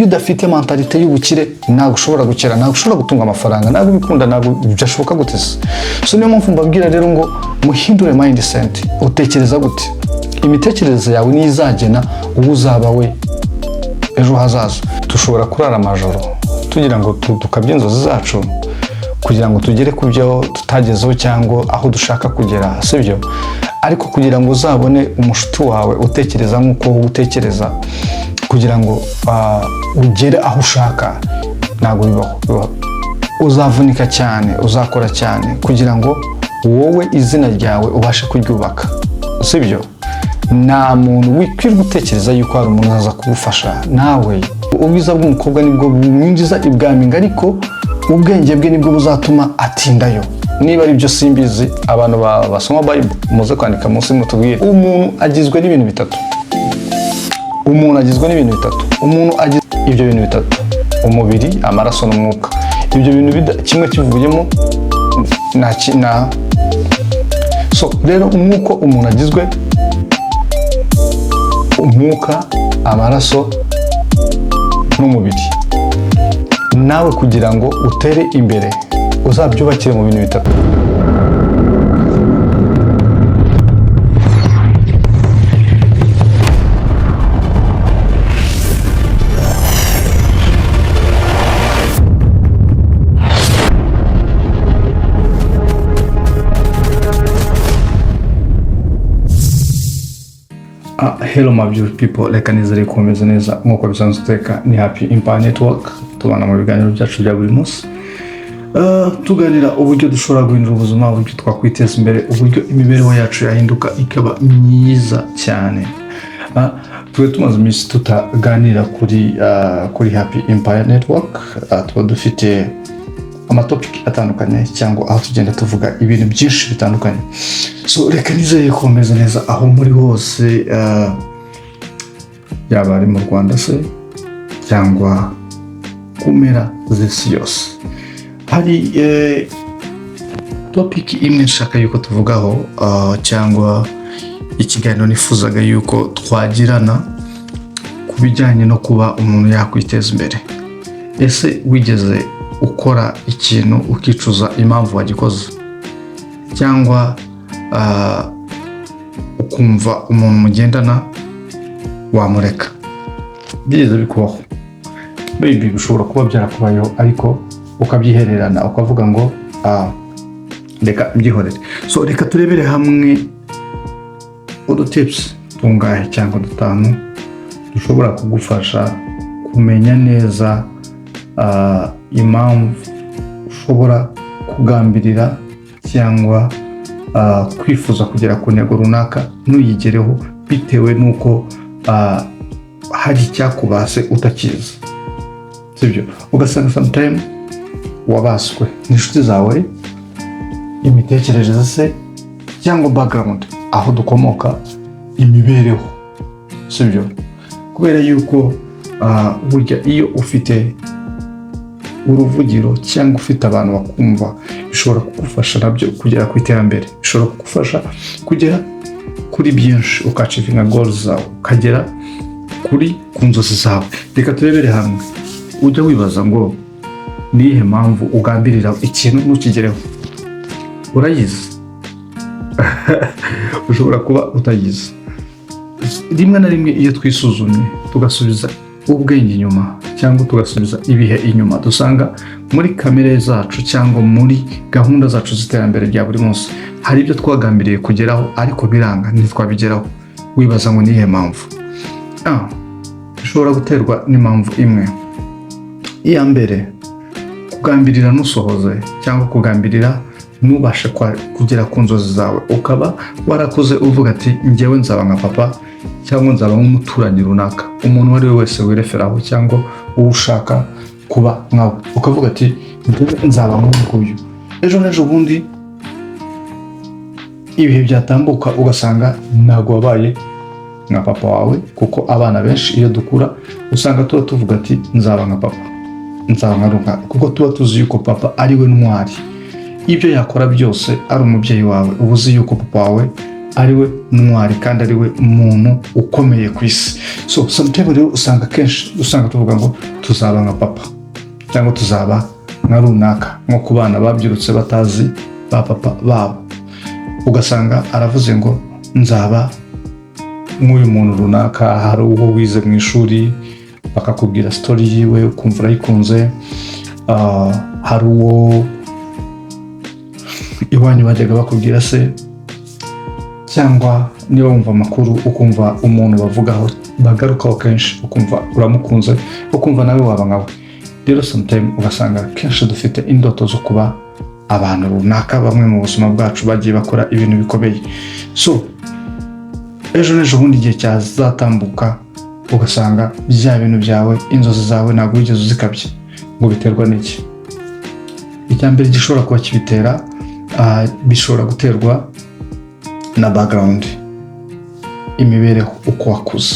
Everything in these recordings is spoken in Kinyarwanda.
iyo udafite mentalite y'ubukire ntabwo ushobora gukira, ntabwo ushobora gutunga amafaranga, ntabwo ubikunda, ntabwo byashoboka gute se. So niyo mpamvu mbabwira rero ngo muhindure mindset. Utekereza gute? Imitekerereze yawe ni izagena uwo uzaba we ejo hazaza. Dushobora kurara amajoro tugira ngo tukabye inzozi zacu kugira ngo tugere ku byo tutagezeho cyangwa aho dushaka kugera, sibyo? Ariko kugira ngo uzabone umushuti wawe utekereza nk'uko utekereza, kugira ngo ugere aho ushaka, ntabwo bibaho. Uzavunika cyane, uzakora cyane kugira ngo wowe izina ryawe ubashe kuryubaka, sibyo? Nta muntu wikwiriye gutekereza yuko hari umuntu aza kugufasha. Nawe ubwiza bw'umukobwa nibwo bumwinjiza ibwami, ariko ubwenge bwe nibwo buzatuma atindayo. Niba ari byo simbizi, abantu basoma Bible muze kwandika munsi mutubwire. Umuntu agizwe n'ibintu bitatu. Umuntu agizwe n'ibintu bitatu. Umuntu agizwe ibyo bintu bitatu: umubiri, amaraso n'umwuka. Ibyo bintu kimwe kivuyemo so rero umwuka umuntu agizwe umwuka, amaraso n'umubiri. Nawe kugira ngo utere imbere uzabyubakire mu bintu bitatu. Hello my beautiful people, reka nizere ko meze neza nk'uko bisanzwe teka ni Happy Empire Network. Tubana mu biganiro byacu bya buri munsi, tuganira uburyo dushobora guhindura ubuzima, uburyo twakwiteza imbere, uburyo imibereho yacu yahinduka ikaba myiza cyane. Tuwe tumaze iminsi tutaganira kuri Happy Empire Network. Tuba dufite amatopic atandukanye cyangwa aho tugenda tuvuga ibintu byinshi bitandukanye. So reka nizere ko meze neza aho muri hose, yaba ari mu Rwanda se cyangwa kumera z'isi yose. Hari topic imwe nshaka yuko tuvugaho, cyangwa ikiganiro nifuzaga yuko twagirana ku bijyanye no kuba umuntu yakwiteza imbere. Ese wigeze ukora ikintu ukicuza impamvu wagikoze, cyangwa ukumva umuntu mugendana wamureka? Byigeze bikubaho? Maybe bishobora kuba byarakubayeho ariko ukabyihererana ukavuga ngo reka mbyihorere. So reka turebere hamwe tips tungahe cyangwa dutanu dushobora kugufasha kumenya neza impamvu ushobora kugambirira cyangwa kwifuza kugera ku ntego runaka ntuyigereho bitewe n'uko hari icyakubase utakizi, sibyo? Ugasanga sometime wabaswe n'inshuti zawe, imitekerereze se cyangwa background, aho dukomoka, imibereho, sibyo? Kubera yuko burya iyo ufite uruvugiro cyangwa ufite abantu bakumva, bishobora kugufasha nabyo kugera ku iterambere, bishobora kugufasha kugera kuri byinshi, ukachivinga goals zawe, ukagera ku nzozi zawe. Reka turebere hamwe. Ujya wibaza ngo nihe mpamvu ugambirira ikintu ntukigereho? Urayizi? Ushobora kuba utayizi. Rimwe na rimwe iyo twisuzumye tugasubiza ubwenge inyuma cyangwa tugasubiza ibihe inyuma, dusanga muri kamere zacu cyangwa muri gahunda zacu z'iterambere rya buri munsi hari ibyo twagambiriye kugeraho ariko biranga, ntitwabigeraho. Wibaza ngo nihe mpamvu? Bishobora guterwa n'impamvu imwe. Iya mbere, kugambirira nusohoze cyangwa kugambirira nubashe kugera ku nzozi zawe, ukaba warakoze uvuga ati njyewe nzaba nka papa cyangwa nzaba nk'umuturanyi runaka, umuntu wari we wese wireferaho cyangwa ushaka kuba nkawe, ukavuga ati nzaba nk'uyu. Ejo n'ejo bundi ibihe byatambuka ugasanga ntabwo wabaye nka papa wawe, kuko abana benshi iyo dukura usanga tuvuga ati nzaba nka papa, nzaba nka runaka, kuko tuba tuzi yuko papa ari we ntwari. Ibyo yakora byose ari umubyeyi wawe, uba uzi yuko papa wawe ariwe ntwari kandi ariwe umuntu ukomeye ku isi. So sometimes rero usanga kenshi tuvuga ngo tuzaba nka papa cyangwa tuzaba nka runaka, nko ku bana babyirutse batazi ba papa babo, ugasanga aravuze ngo nzaba nk'uyu muntu runaka. Hari uwo wize mu ishuri bakakubwira story yiwe ukumva urayikunze, hari uwo iwanyu bajyaga bakubwira se, cyangwa niba wumva amakuru ukumva umuntu bavugaho bagarukaho kenshi ukumva uramukunze, ukumva nawe waba nkawe. Rero sometimes ugasanga kenshi dufite indoto zo kuba abantu runaka bamwe mu buzima bwacu bagiye bakora ibintu bikomeye. So ejo n'ejo bundi igihe cyazatambuka ugasanga bya bintu byawe, inzozi zawe ntabwo wigeze uzikabye. Ngo biterwa n'iki? Icyambere gishobora kuba kibitera, bishobora guterwa na background, imibereho uko wakuze.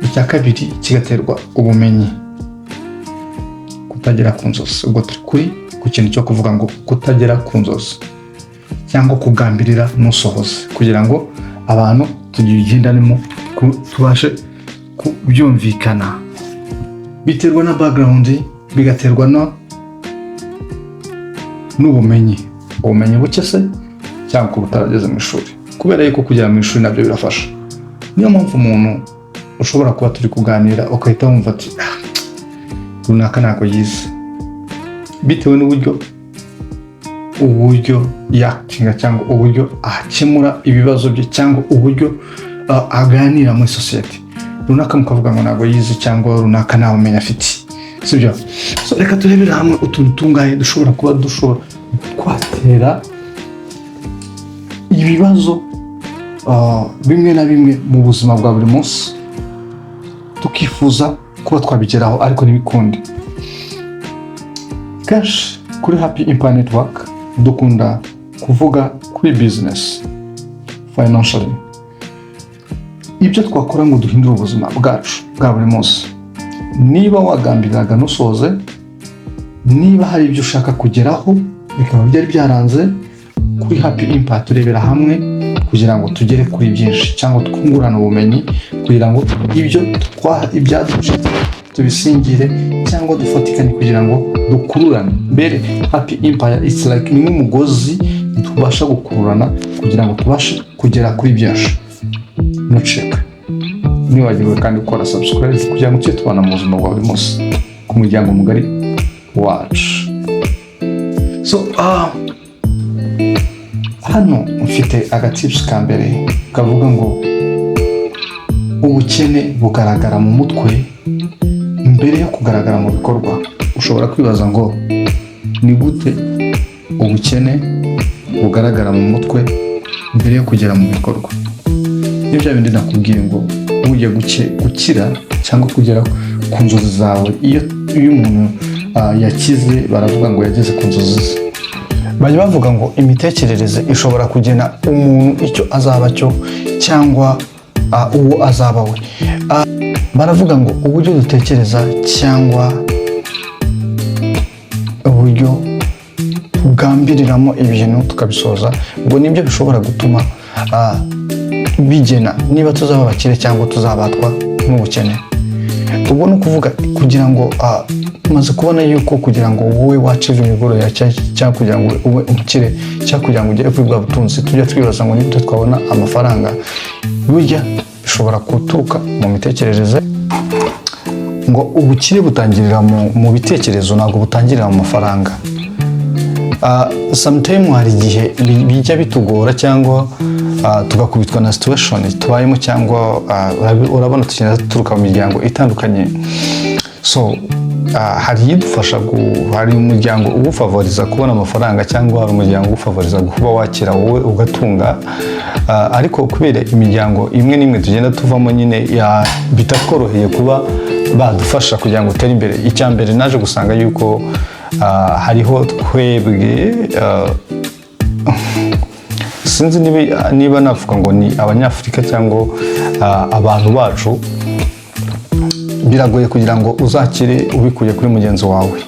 Icya kabiri kigaterwa ubumenyi, kutagera ku nzozi. Ubwo turi kuri ku kintu cyo kuvuga ngo kutagera ku nzozi cyangwa kugambirira n'usohoze, kugira ngo abantu tugendanemo tubashe kubyumvikana. Biterwa na background, bigaterwa n'ubumenyi. Ubumenyi buke se cyangwa kuba utarageze mu ishuri, kubera yuko kugera mu ishuri nabyo birafasha. Niyo mpamvu umuntu ushobora kuba turi kuganira ukahita wumva ati runaka ntabwo yize, bitewe n'uburyo yakinga cyangwa uburyo akemura ibibazo bye cyangwa uburyo aganira muri sosiyete runaka, mukavuga ngo ntabwo yize cyangwa runaka nta bumenyi afite, sibyo? So reka turebere hamwe utuntu tungahe dushobora kuba twatera ibibazo bimwe na bimwe mu buzima bwa buri munsi, tukifuza kuba twabigeraho ariko ntibikunde. Kenshi kuri Happy Impact Network dukunda kuvuga kuri business, financially, ibyo twakora ngo duhindure ubuzima bwacu bwa buri munsi. Niba wagambiriraga nusoze, niba hari ibyo ushaka kugeraho bikaba byari byaranze, kuri Happy Impact turebera hamwe kugira ngo tugere kuri byinshi cyangwa twungurana ubumenyi, kugira ngo ibyaduce tubisingire cyangwa dufatikane kugira ngo dukururane. Mbere Happy Impact it's like ni nk'umugozi tubasha gukururana kugira ngo tubashe kugera kuri byinshi. Ntucike, niwagirwe kandi ukora subscribe kugira ngo tujye tubana mu buzima bwa buri munsi ku muryango mugari wacu. So hano mfite agatips ka mbere kavuga ngo ubukene bugaragara mu mutwe mbere yo kugaragara mu bikorwa. Ushobora kwibaza ngo ni gute ubukene bugaragara mu mutwe mbere yo kugera mu bikorwa? Nibyo bindi nakubwiye ngo ujye gukira cyangwa kugera ku nzozi zawe. Iyo umuntu yakize baravuga ngo yageze ku nzozi ze. Bajya bavuga ngo imitekerereze ishobora kugena umuntu icyo azaba cyo cyangwa uwo azaba we. Baravuga ngo uburyo dutekereza cyangwa uburyo tugambiriramo ibintu tukabisoza, ngo nibyo bishobora gutuma bigena niba tuzaba abakire cyangwa tuzabatwa n'ubukene. Ubwo ni ukuvuga kugira ngo tumaze kubona yuko kugira ngo wowe wacive imiburo ya cyangwa kugira ngo ube umukire cyangwa kugira ngo ugere kuri bwa butunzi, tujya twibaza ngo nibyo twabona amafaranga. Burya bishobora guturuka mu mitekerereze, ngo ubukire butangirira mu bitekerezo ntabwo butangirira mu mafaranga. Sometimes hari igihe bijya bitugora cyangwa tugakubitwa na situation tubayemo, cyangwa urabona tugenda turuka mu miryango itandukanye. So hari idufasha, hari umuryango ugufavoriza kubona amafaranga cyangwa hari umuryango ugufavoriza kuba wakira wowe ugatunga, ariko kubera imiryango imwe n'imwe tugenda tuvamo nyine bitakoroheye kuba badufasha kugira ngo utere imbere. Icyambere naje gusanga yuko hariho twebwe sinzi niba navuga ngo ni abanyafurika cyangwa abantu bacu, biragoye kugira ngo uzakire ubikuye kuri mugenzi wawe.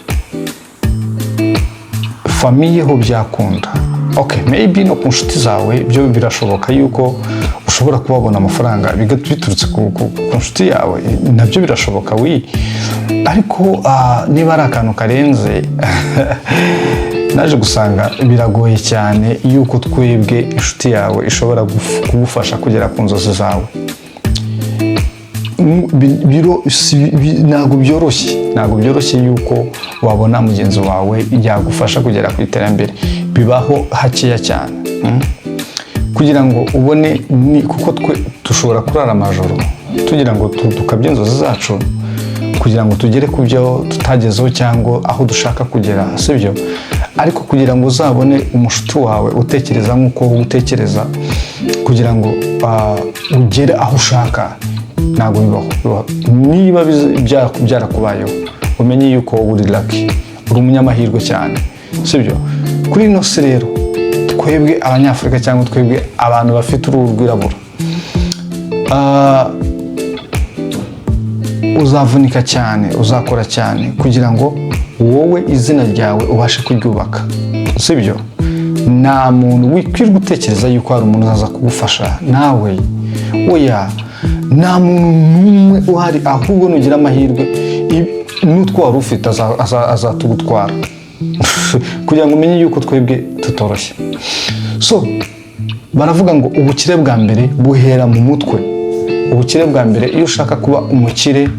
Famiye ho byakunda, okay, maybe no ku nshuti zawe byo birashoboka yuko ushobora kubabona amafaranga biturutse ku nshuti yawe, nabyo birashoboka ariko niba ari akantu karenze naje gusanga biragoye cyane yuko twebwe inshuti yawe ishobora kugufasha kugera ku nzozi zawe. Ntabwo byoroshye yuko wabona mugenzi wawe yagufasha kugera ku iterambere, bibaho hakeya cyane kugira ngo ubone, kuko twe dushobora kurara amajoro tugira ngo tukabye inzozi zacu kugira ngo tugere ku byo tutagezeho cyangwa aho dushaka kugera, sibyo? Ariko kugira ngo uzabone umushuti wawe utekereza nk'uko utekereza kugira ngo ugere aho ushaka, ntabwo bibaho. Niba byarakubayeho umenye yuko uri lucky, uri umunyamahirwe cyane, sibyo? Kuri ino si rero twebwe abanyafurika cyangwa twebwe abantu bafite uruhu rwirabura, uzavunika cyane, uzakora cyane kugira ngo wowe izina ryawe ubashe kuryubaka, sibyo? Nta muntu wikwirwa utekereza yuko hari umuntu uzaza kugufasha nawe, oya, nta muntu n'umwe uhari, ahubwo nugira amahirwe n'utwo wari ufite azatugutwara kugira ngo umenye yuko twebwe tutoroshye. So baravuga ngo ubukire bwa mbere buhera mu mutwe. Ubukire bwa mbere, iyo ushaka kuba umukire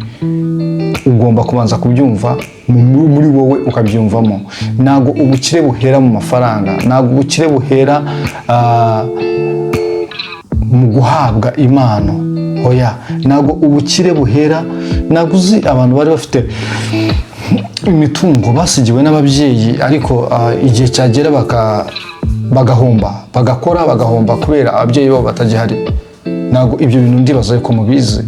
ugomba kubanza kubyumva muri wowe, ukabyumvamo. Ntabwo ubukire buhera mu mafaranga, ntabwo ubukire buhera mu guhabwa impano, oya, ntabwo ubukire buhera, ntabwo uzi abantu bari bafite imitungo basigiwe n'ababyeyi ariko igihe cyagera bagahomba, bagahomba kubera ababyeyi babo batagihari. Ntabwo ibyo bintu ndibaza yuko mubizi.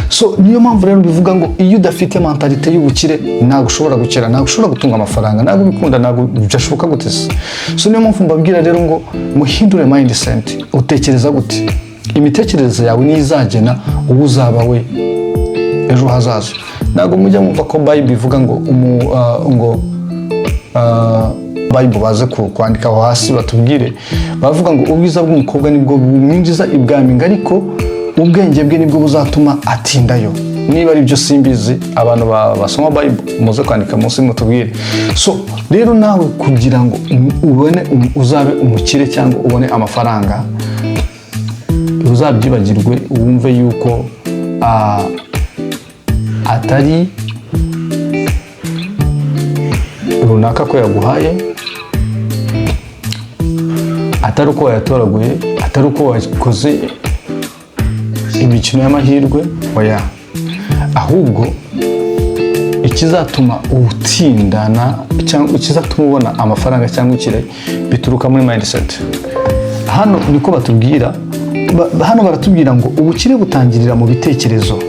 So niyo mpamvu rero bivuga ngo iyo udafite mentalite y'ubukire ntabwo ushobora gukira, ntabwo ushobora gutunga amafaranga, ntabwo bikunda, ntabwo byashoboka gute se? So niyo mpamvu mbabwira rero ngo muhindure mindset. Utekereza gute? Imitekerereze yawe niyo izagena ubu uzaba we ejo hazaza. Ntabwo mujya mwumva ko Bible ivuga ngo Bible baze kwandika aho hasi batubwire, bavuga ngo ubwiza bw'umukobwa nibwo bumwinjiza ibwami, ariko ubwenge bwe nibwo buzatuma atindayo. Niba ari byo simbizi, abantu basoma Bible muze kwandika munsi mutubwire. So rero nawe kugira ngo ubone uzabe umukire cyangwa ubone amafaranga, uzabyibagirwe, wumve yuko atari runaka ko yaguhaye, atari uko wayatoraguye, atari uko wakoze imikino y'amahirwe, oya, ahubwo ikizatuma utindana cyangwa ikizatuma ubona amafaranga cyangwa ukire bituruka muri mindset. Hano niko batubwira, hano baratubwira ngo ubukire butangirira mu bitekerezo,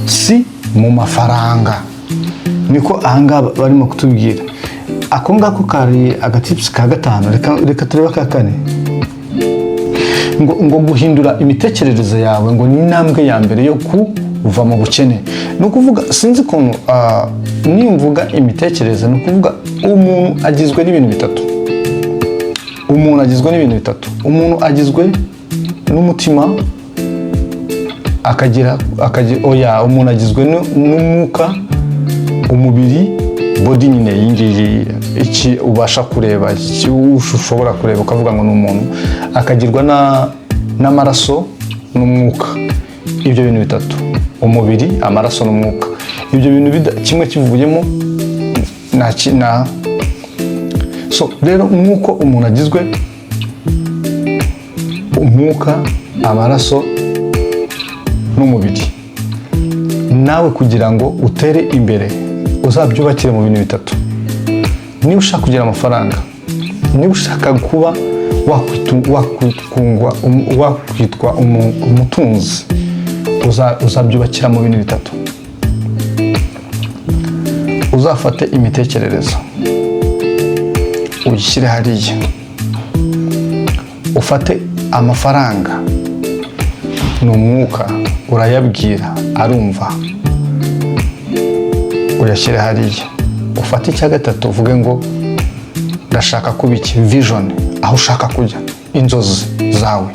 si mu mafaranga. Niko ahanga barimo kutubwira. Ako ngako kari agatips ka gatanu, reka turebe ka kane. Ngo guhindura imitekerereze yawe ngo ni intambwe ya mbere yo kuva mu bukene. No kuvuga sinzi ukuntu nimvuga imitekerereze, no kuvuga umuntu agizwe n'ibintu bitatu. Umuntu agizwe n'umutima, umuntu agizwe n'umwuka, umubiri, body nyine yingiyi iki ubasha kureba, iki ushobora kureba ukavuga ngo n'umuntu, akagirwa n'amaraso n'umwuka. Ibyo bintu bitatu, umubiri, amaraso n'umwuka, ibyo bintu kimwe kivuyemo na so rero nk'uko umuntu agizwe umwuka, amaraso n'umubiri, nawe kugira ngo utere imbere uzabyubakire mu bintu bitatu. Niba ushaka kugira amafaranga, niba ushaka kuba wakwitwa umutunzi, uzabyubakira mu bintu bitatu. Uzafate imitekerereze uyishyire hariya, ufate amafaranga, ni umwuka, urayabwira arumva, uyashyire hariya. Ufate icya gatatu uvuge ngo ndashaka kuba iki, vision, aho ushaka kujya, inzozi zawe.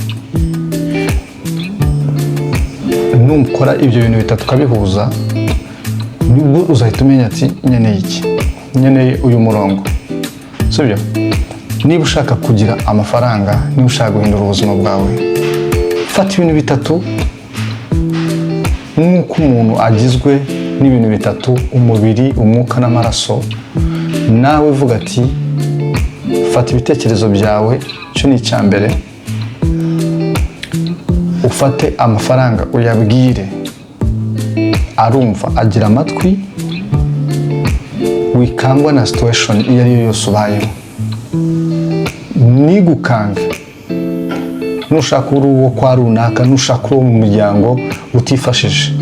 Nukora ibyo bintu bitatu ukabihuza, nibwo uzahita umenya ati nkeneye iki, nkeneye uyu murongo, sibyo? Niba ushaka kugira amafaranga, niba ushaka guhindura ubuzima bwawe, fata ibintu bitatu nk'uko umuntu agizwe n'ibintu bitatu: umubiri, umwuka n'amaraso. Nawe vuga ati fata ibitekerezo byawe, cyo ni icyambere. Ufate amafaranga uyabwire, arumva, agira amatwi, wikangwa na situation iyo ari yo yose ubayeho. Nigukange, nushaka uri uwo kwa runaka, nushaka uwo mu muryango utifashije.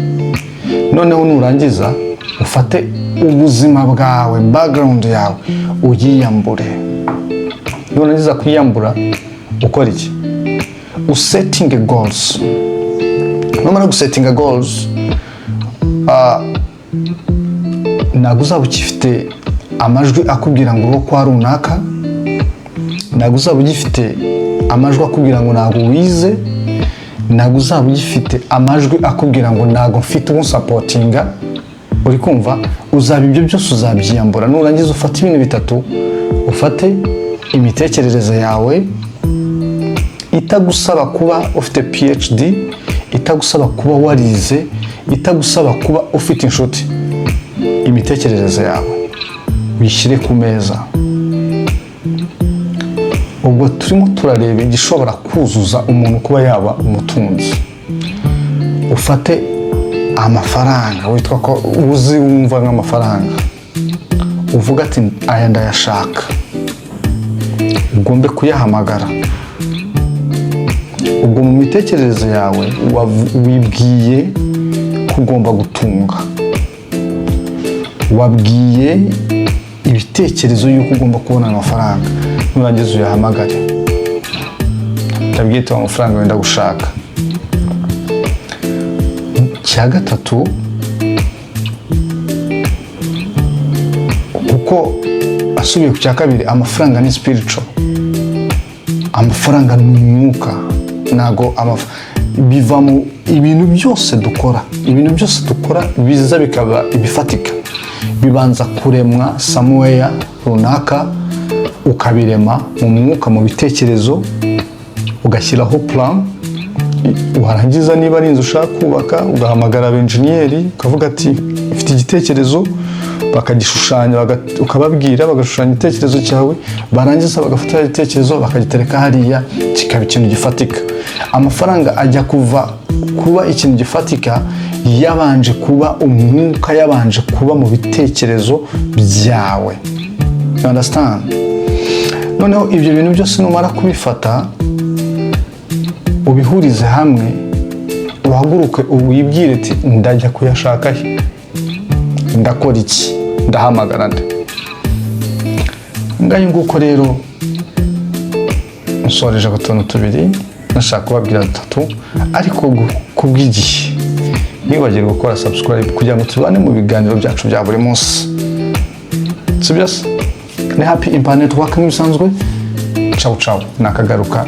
Noneho nurangiza ufate ubuzima bwawe, background yawe, uyiyambure. Nurangiza kuyiyambura, ukora iki? Usetting goals. Numara gusetting goals, ntabwo uzaba ukifite amajwi akubwira ngo uwo kwa runaka, ntabwo uzaba ugifite amajwi akubwira ngo ntabwo wize, ntabwo uzaba ugifite amajwi akubwira ngo ntabwo mfite umunsapotinga. Uri kumva? Uzaba ibyo byose uzabyiyambura. Nurangiza ufate ibintu bitatu, ufate imitekerereze yawe itagusaba kuba ufite PhD, itagusaba kuba warize, itagusaba kuba ufite inshuti. Imitekerereze yawe wishyire ku meza. Ubwo turimo turareba igishobora kuzuza umuntu kuba yaba umutunzi. Ufate amafaranga, witwa ko uzi, wumva nk'amafaranga, uvuga ati aya ndayashaka, ugombe kuyahamagara. Ubwo mu mitekerereze yawe wibwiye ko ugomba gutunga, wabwiye ibitekerezo y'uko ugomba kubona amafaranga. Nurangiza uyahamagare, ndabwite amafaranga wenda gushaka. Cya gatatu, kuko asubiye ku cya kabiri, amafaranga ni spiritual, amafaranga ni umwuka. Ntago biva mu ibintu byose dukora. Ibintu byose dukora biza bikaba ibifatika, bibanza kuremwa somewhere runaka, ukabirema mu mwuka, mu bitekerezo, ugashyiraho plan. Warangiza niba ari inzu ushaka kubaka, ugahamagara abenjeniyeri, ukavuga ati ufite igitekerezo, bakagishushanya, ukababwira, bagashushanya igitekerezo cyawe. Barangiza bagafata igitekerezo bakagitereka hariya, kikaba ikintu gifatika. Amafaranga ajya kuba ikintu gifatika yabanje kuba umwuka, yabanje kuba mu bitekerezo byawe. You understand? Noneho ibyo bintu byose numara kubifata, ubihurize hamwe, uhaguruke wibwire ati ndajya kuyashaka he, ndakora iki, ndahamagara nde. Ngayo nguko rero nsoreje utuntu tubiri, nashaka kubabwira dutatu, ariko kubw'igihe nibagire gukora subscribe kugira ngo tubane mu biganiro byacu bya buri munsi. Sibyo? Ni Happy Impact Network nk'ibisanzwe. Ciao ciao, nakagaruka.